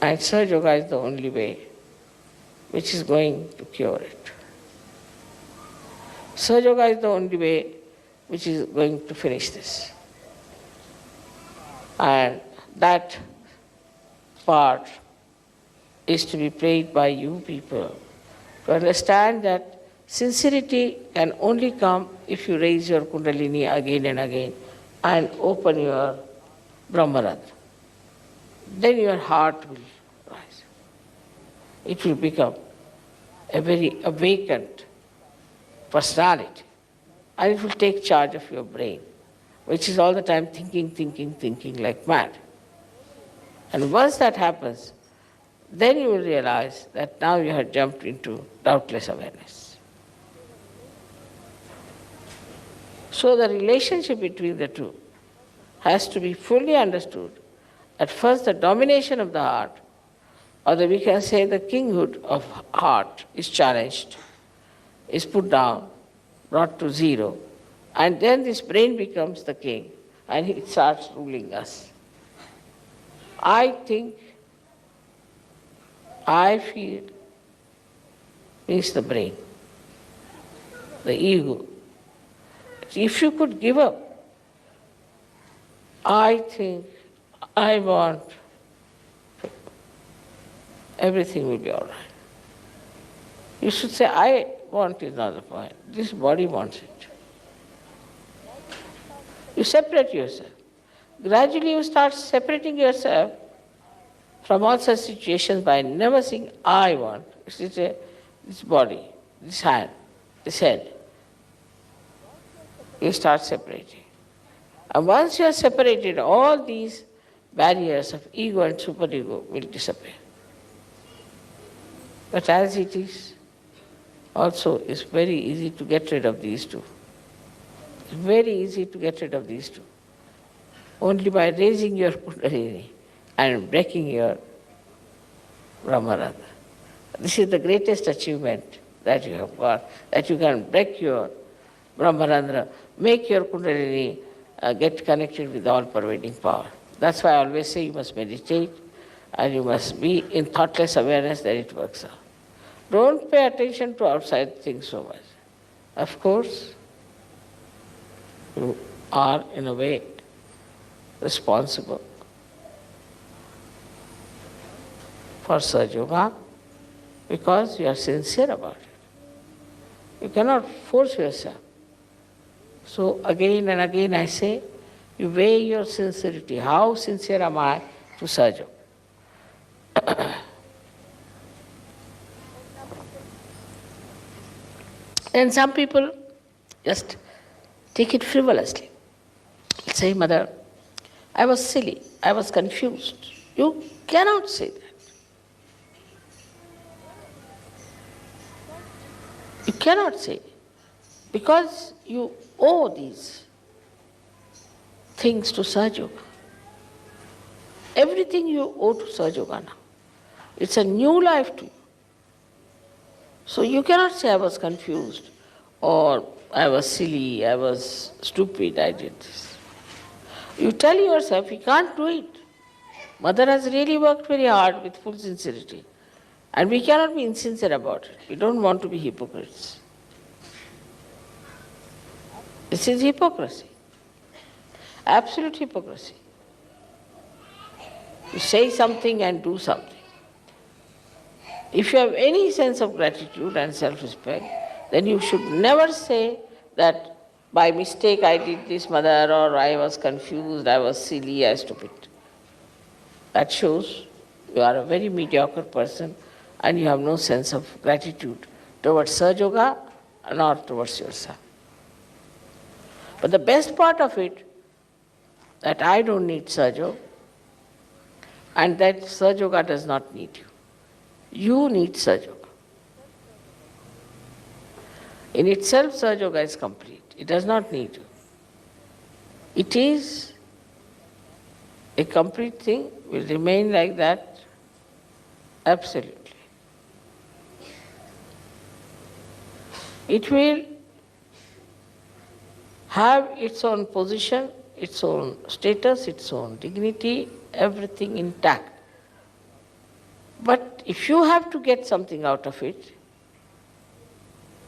And Sahaja Yoga is the only way which is going to cure it. Sahaja Yoga is the only way which is going to finish this. And that part is to be played by you people to understand that sincerity can only come if you raise your Kundalini again and again and open your Brahmarandra. Then your heart will rise. It will become a very awakened personality, and it will take charge of your brain, which is all the time thinking like mad. And once that happens, then you will realize that now you have jumped into doubtless awareness. So the relationship between the two has to be fully understood. At first, the domination of the heart, or we can say the kinghood of heart, is challenged, is put down, brought to zero, and then this brain becomes the king and it starts ruling us. I think, I feel means the brain, the ego. If you could give up, I think, I want, everything will be all right. You should say, I want is not the point. This body wants it. You separate yourself. Gradually you start separating yourself from all such situations by never saying, I want. You say, this body, this hand, this head. You start separating. And once you are separated, all these barriers of ego and superego will disappear. But as it is, also it's very easy to get rid of these two. It's very easy to get rid of these two. Only by raising your Kundalini and breaking your Brahmarandra. This is the greatest achievement that you have got, that you can break your Brahmarandra, make your Kundalini get connected with all-pervading power. That's why I always say you must meditate and you must be in thoughtless awareness that it works out. Don't pay attention to outside things so much. Of course, you are in a way responsible for Sahaja Yoga because you are sincere about it. You cannot force yourself. So again and again I say, you weigh your sincerity. How sincere am I to Sahaja Yoga? And some people just take it frivolously. Say, Mother, I was silly, I was confused. You cannot say that. You cannot say, because you owe these things to Sahaja Yoga. Everything you owe to Sahaja Yoga now. It's a new life to you. So you cannot say I was confused or I was silly, I was stupid, I did this. You tell yourself you can't do it. Mother has really worked very hard with full sincerity. And we cannot be insincere about it. We don't want to be hypocrites. This is hypocrisy. Absolute hypocrisy. You say something and do something. If you have any sense of gratitude and self-respect, then you should never say that by mistake I did this, Mother, or I was confused, I was silly, I was stupid. That shows you are a very mediocre person and you have no sense of gratitude towards Sahaja Yoga nor towards yourself. But the best part of it, that I don't need Sahaja Yoga and that Sahaja Yoga does not need you. You need Sahaja Yoga. In itself, Sahaja Yoga is complete. It does not need you. It is a complete thing, will remain like that, absolutely. It will have its own position, its own status, its own dignity, everything intact. But if you have to get something out of it,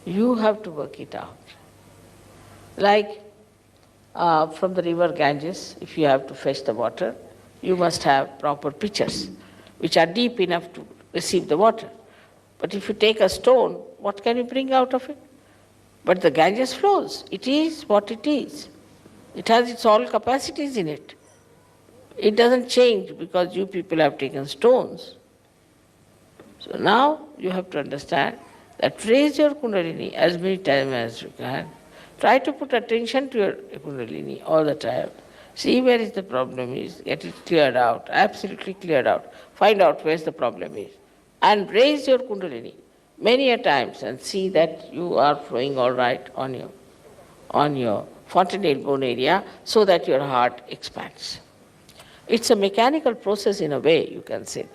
you have to work it out. Like from the river Ganges, if you have to fetch the water, you must have proper pitchers, which are deep enough to receive the water. But if you take a stone, what can you bring out of it? But the Ganges flows. It is what it is. It has its all capacities in it. It doesn't change because you people have taken stones. So now you have to understand that raise your Kundalini as many times as you can. Try to put attention to your Kundalini all the time. See where is the problem is, get it cleared out, absolutely cleared out. Find out where the problem is. And raise your Kundalini many a times and see that you are flowing all right on your fontanelle bone area so that your heart expands. It's a mechanical process in a way, you can say that.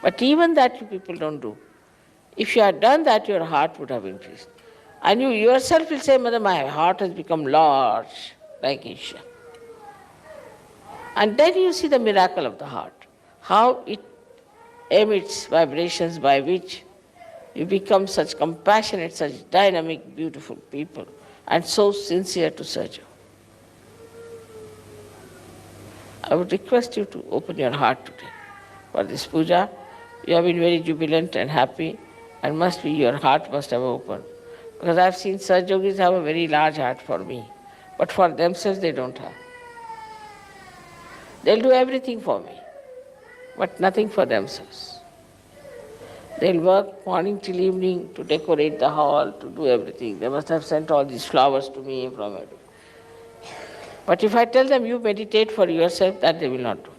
But even that you people don't do. If you had done that, your heart would have increased. And you yourself will say, Mother, my heart has become large, like Isha. And then you see the miracle of the heart, how it emits vibrations by which you become such compassionate, such dynamic, beautiful people, and so sincere to serve you. I would request you to open your heart today for this puja. You have been very jubilant and happy, and your heart must have opened. Because I have seen Saj Yogis have a very large heart for me, but for themselves they don't have. They'll do everything for me, but nothing for themselves. They'll work morning till evening to decorate the hall, to do everything. They must have sent all these flowers to me from everywhere. But if I tell them you meditate for yourself, that they will not do.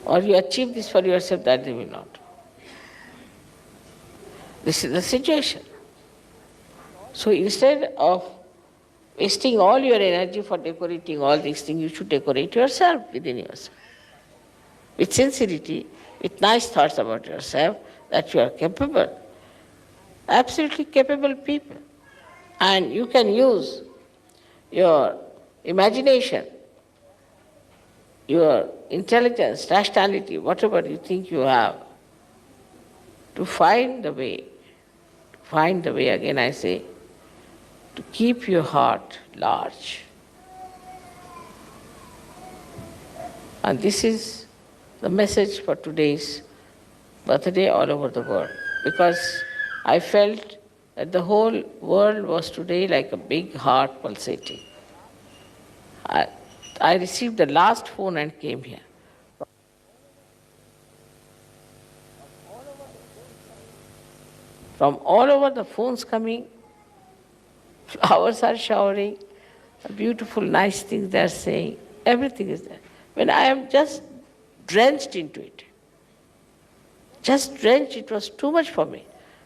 Or you achieve this for yourself, that they will not do. This is the situation. So instead of wasting all your energy for decorating all these things, you should decorate yourself within yourself. With sincerity, with nice thoughts about yourself, that you are capable, absolutely capable people. And you can use your imagination, your intelligence, rationality, whatever you think you have, to find the way, again I say, to keep your heart large. And this is the message for today's birthday all over the world. Because I felt that the whole world was today like a big heart pulsating. I received the last phone and came here. From all over the phones coming, flowers are showering, beautiful, nice things they are saying, everything is there. When I am just drenched into it, just drenched, it was too much for me.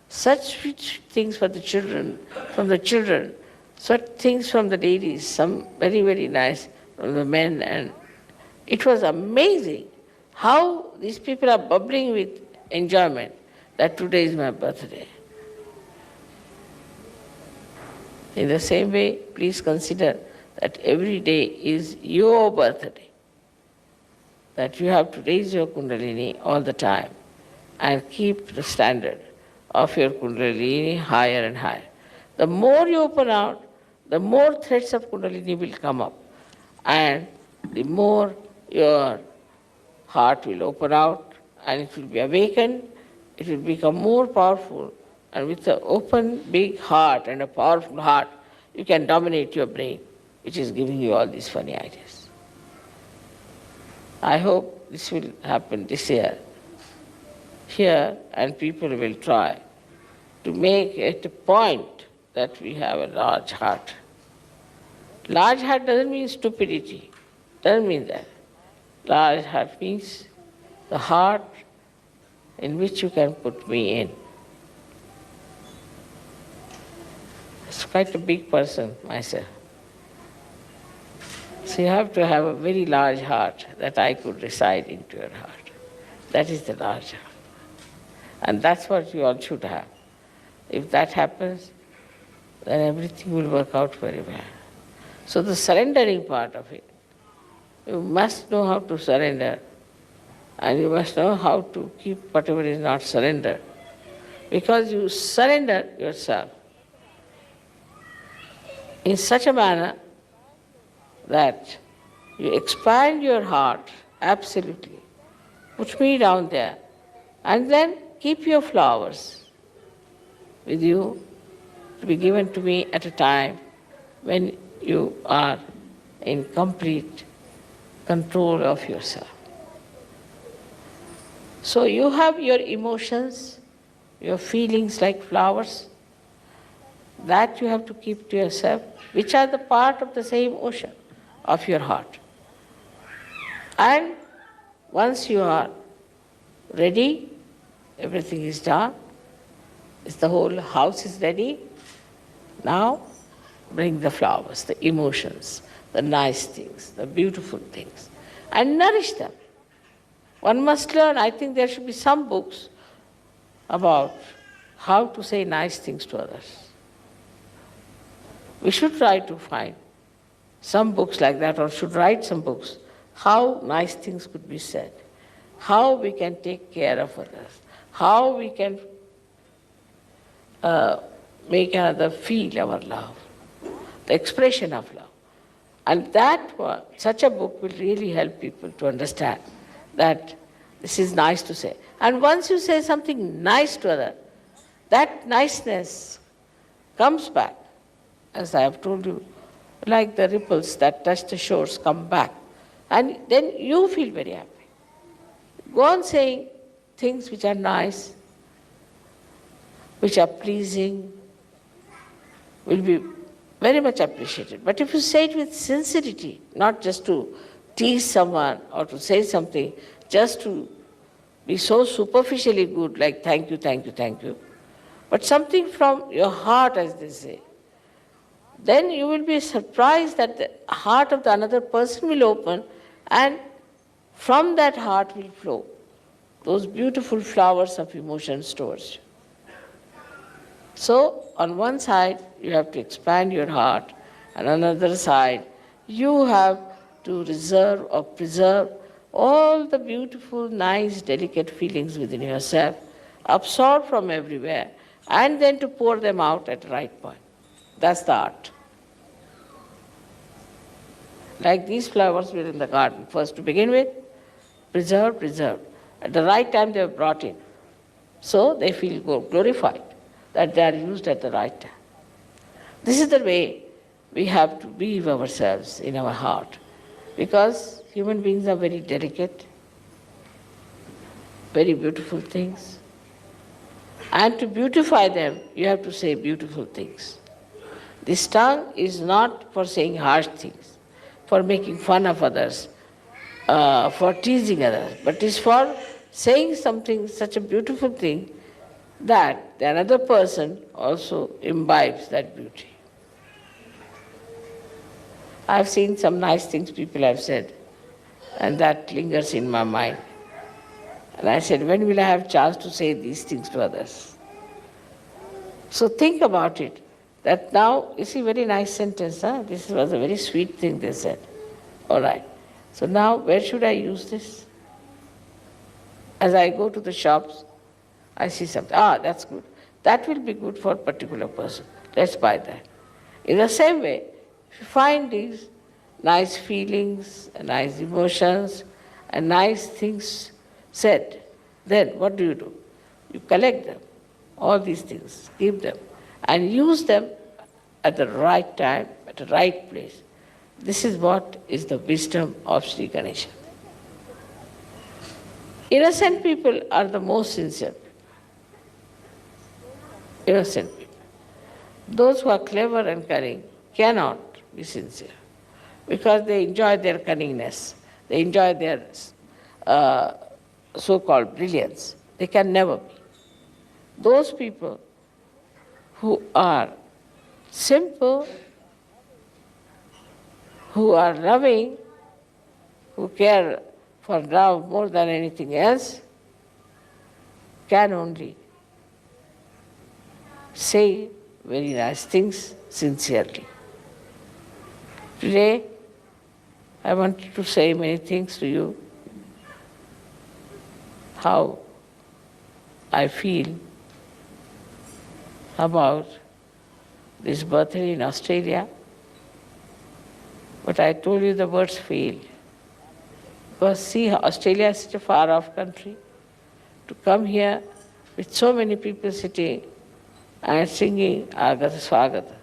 Such rich things for the children, from the children, such things from the ladies, some very, very nice from the men, and it was amazing how these people are bubbling with enjoyment that today is my birthday. In the same way, please consider that every day is your birthday, that you have to raise your Kundalini all the time and keep the standard of your Kundalini higher and higher. The more you open out, the more threads of Kundalini will come up, and the more your heart will open out and it will be awakened, it will become more powerful. And with an open, big heart and a powerful heart, you can dominate your brain, which is giving you all these funny ideas. I hope this will happen this year here, and people will try to make it a point that we have a large heart. Large heart doesn't mean stupidity, doesn't mean that. Large heart means the heart in which you can put me in. It's quite a big person, myself. So you have to have a very large heart that I could reside into your heart. That is the large heart. And that's what you all should have. If that happens, then everything will work out very well. So the surrendering part of it, you must know how to surrender And you must know how to keep whatever is not surrendered. Because you surrender yourself in such a manner that you expand your heart absolutely. Put me down there. And then keep your flowers with you to be given to me at a time when you are in complete control of yourself. So you have your emotions, your feelings like flowers, that you have to keep to yourself, which are the part of the same ocean of your heart. And once you are ready, everything is done, the whole house is ready, now bring the flowers, the emotions, the nice things, the beautiful things, and nourish them. One must learn, I think there should be some books about how to say nice things to others. We should try to find some books like that, or should write some books, how nice things could be said, how we can take care of others, how we can make another feel our love, the expression of love. And such a book will really help people to understand that this is nice to say. And once you say something nice to others, that niceness comes back, as I have told you, like the ripples that touch the shores come back. And then you feel very happy. Go on saying things which are nice, which are pleasing, will be very much appreciated. But if you say it with sincerity, not just to tease someone or to say something just to be so superficially good, like thank you, thank you, thank you, but something from your heart, as they say, then you will be surprised that the heart of the another person will open, and from that heart will flow those beautiful flowers of emotions towards you. So, on one side, you have to expand your heart, and on the other side, you have to reserve or preserve all the beautiful, nice, delicate feelings within yourself, absorb from everywhere, and then to pour them out at the right point. That's the art. Like these flowers were in the garden. First, to begin with, preserved. At the right time, they were brought in. So they feel glorified that they are used at the right time. This is the way we have to weave ourselves in our heart, because human beings are very delicate, very beautiful things. And to beautify them, you have to say beautiful things. This tongue is not for saying harsh things, for making fun of others, for teasing others, but is for saying something, such a beautiful thing, that the another person also imbibes that beauty. I've seen some nice things people have said, and that lingers in my mind. And I said, when will I have chance to say these things to others? So think about it, that now, you see, very nice sentence, huh? This was a very sweet thing they said. All right. So now, where should I use this? As I go to the shops, I see something. That's good. That will be good for a particular person. Let's buy that. In the same way, if you find these nice feelings, and nice emotions, and nice things said, then what do? You collect them, all these things, keep them, and use them at the right time, at the right place. This is what is the wisdom of Sri Ganesha. Innocent people are the most sincere. Innocent people. Those who are clever and cunning cannot be sincere, because they enjoy their cunningness, they enjoy their so-called brilliance. They can never be. Those people who are simple, who are loving, who care for love more than anything else, can only say very nice things sincerely. Today, I wanted to say many things to you, how I feel about this birthday in Australia. But I told you the words fail. Because see, Australia is such a far-off country. To come here with so many people sitting and singing Agata Swagata.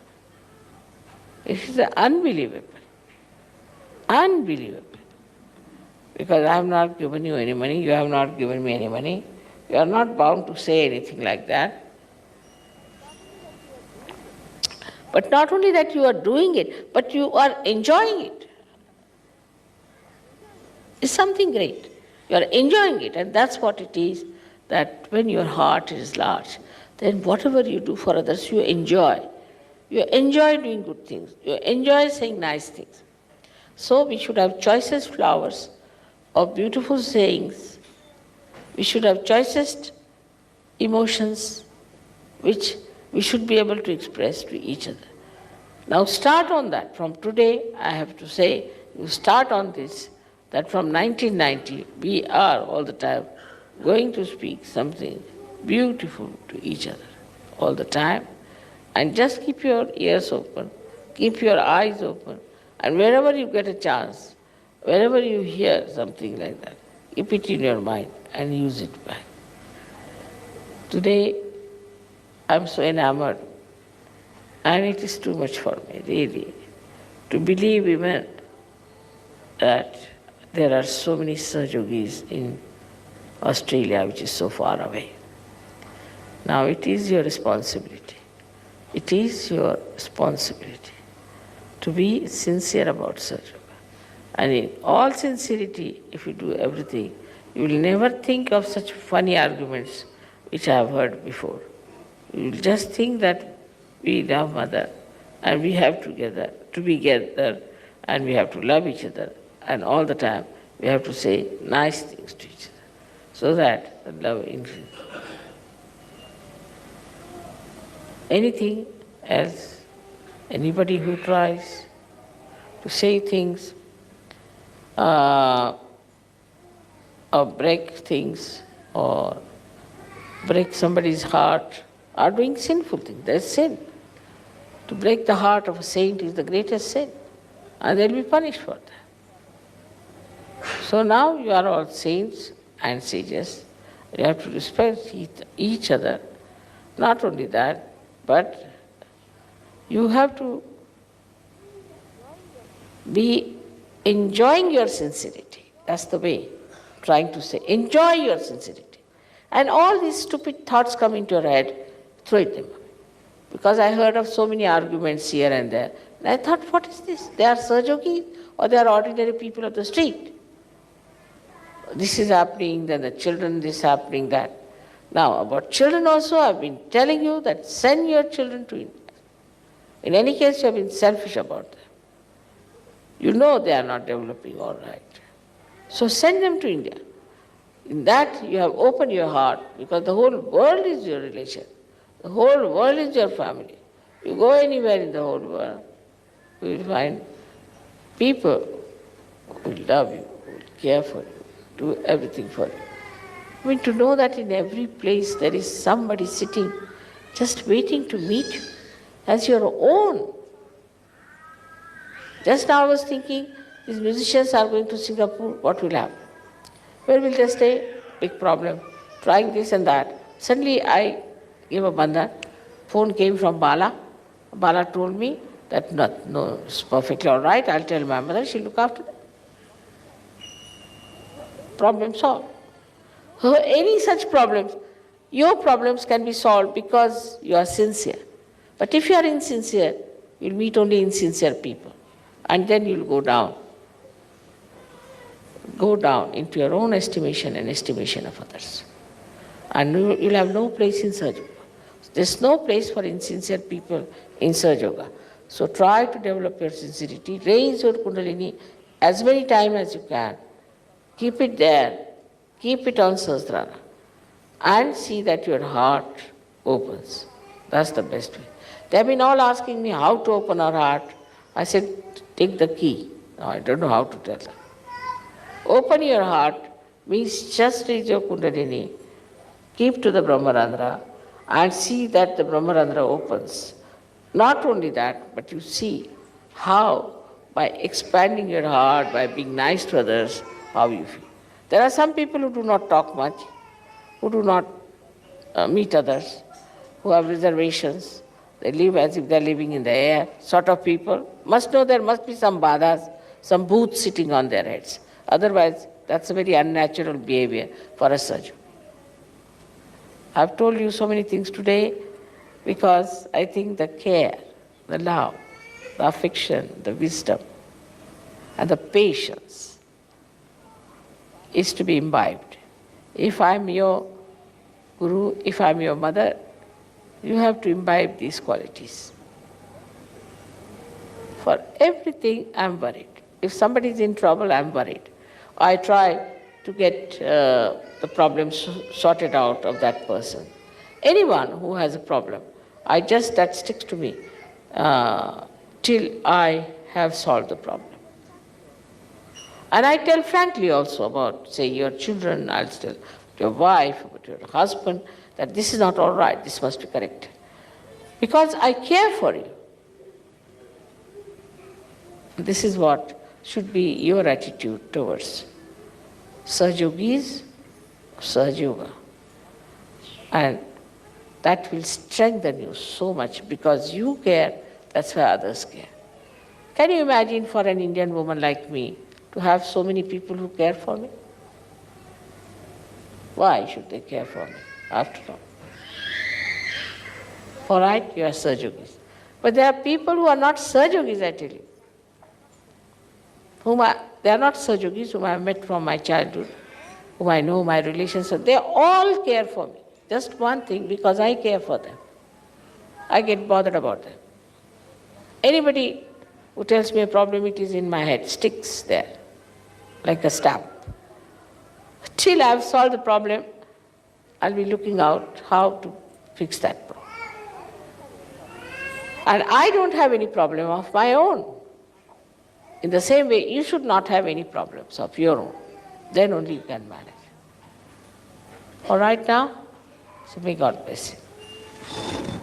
It is unbelievable. Unbelievable. Because I have not given you any money, you have not given me any money. You are not bound to say anything like that. But not only that you are doing it, but you are enjoying it. It's something great. You are enjoying it, and that's what it is, that when your heart is large, then whatever you do for others, you enjoy. You enjoy doing good things. You enjoy saying nice things. So we should have choicest flowers of beautiful sayings. We should have choicest emotions which we should be able to express to each other. Now start on that. From today, I have to say, you start on this, that from 1990, we are all the time going to speak something beautiful to each other all the time. And just keep your ears open, keep your eyes open, and wherever you get a chance, wherever you hear something like that, keep it in your mind and use it back. Today, I'm so enamored, and it is too much for me, really, to believe even that there are so many Sahajogis in Australia, which is so far away. Now it is your responsibility. It is your responsibility to be sincere about Sahajoga. And in all sincerity, if you do everything, you will never think of such funny arguments which I have heard before. You will just think that we love Mother and we have to be together and we have to love each other, and all the time we have to say nice things to each other so that the love increases. Anything else, anybody who tries to say things or break things or break somebody's heart are doing sinful things. That's sin. To break the heart of a saint is the greatest sin, and they'll be punished for that. So now you are all saints and sages. You have to respect each other. Not only that, but you have to be enjoying your sincerity. That's the way, trying to say. Enjoy your sincerity. And all these stupid thoughts come into your head, throw it them away. Because I heard of so many arguments here and there. And I thought, what is this? They are Sahajogis or they are ordinary people of the street? This is happening, then the children, this happening, that. Now, about children also, I've been telling you that send your children to India. In any case, you have been selfish about them. You know they are not developing all right. So send them to India. In that, you have opened your heart, because the whole world is your relation. The whole world is your family. You go anywhere in the whole world, you will find people who will love you, who will care for you, do everything for you. I mean, to know that in every place there is somebody sitting just waiting to meet you as your own. Just now I was thinking, these musicians are going to Singapore, what will happen? Where will they stay? Big problem. Trying this and that. Suddenly I gave a bandhan. Phone came from Bala. Bala told me that no, it's perfectly all right. I'll tell my mother, she'll look after them. Problem solved. So any such problems, your problems can be solved because you are sincere. But if you are insincere, you'll meet only insincere people. And then you'll go down. Go down into your own estimation and estimation of others. And you'll have no place in Sahajoga. There's no place for insincere people in Sahajoga. So try to develop your sincerity. Raise your Kundalini as many times as you can. Keep it there. Keep it on Sahasrara. And see that your heart opens. That's the best way. They have been all asking me how to open our heart. I said, take the key. No, I don't know how to tell them. Open your heart means just reach your Kundalini, keep to the Brahmarandra, and see that the Brahmarandra opens. Not only that, but you see how, by expanding your heart, by being nice to others, how you feel. There are some people who do not talk much, who do not meet others, who have reservations. They live as if they're living in the air, sort of people. Must know there must be some badhas, some booths sitting on their heads. Otherwise, that's a very unnatural behavior for a surgeon. I've told you so many things today because I think the care, the love, the affection, the wisdom, and the patience is to be imbibed. If I'm your guru, if I'm your mother, you have to imbibe these qualities. For everything, I'm worried. If somebody is in trouble, I'm worried. I try to get the problem sorted out of that person. Anyone who has a problem, that sticks to me till I have solved the problem. And I tell frankly also about, say, your children, I'll tell your wife, about your husband, that this is not all right, this must be corrected. Because I care for you. This is what should be your attitude towards Saj Yogis, Saj Yoga. And that will strengthen you so much because you care, that's why others care. Can you imagine for an Indian woman like me to have so many people who care for me? Why should they care for me, after all? All right, you are Saj Yogis. But there are people who are not Saj Yogis, I tell you. They are not Saj Yogis whom I have met from my childhood, whom I know my relations. They all care for me. Just one thing, because I care for them. I get bothered about them. Anybody who tells me a problem, it is in my head, sticks there, like a stamp. Till I have solved the problem, I'll be looking out how to fix that problem. And I don't have any problem of my own. In the same way, you should not have any problems of your own. Then only you can manage. All right now? So may God bless you.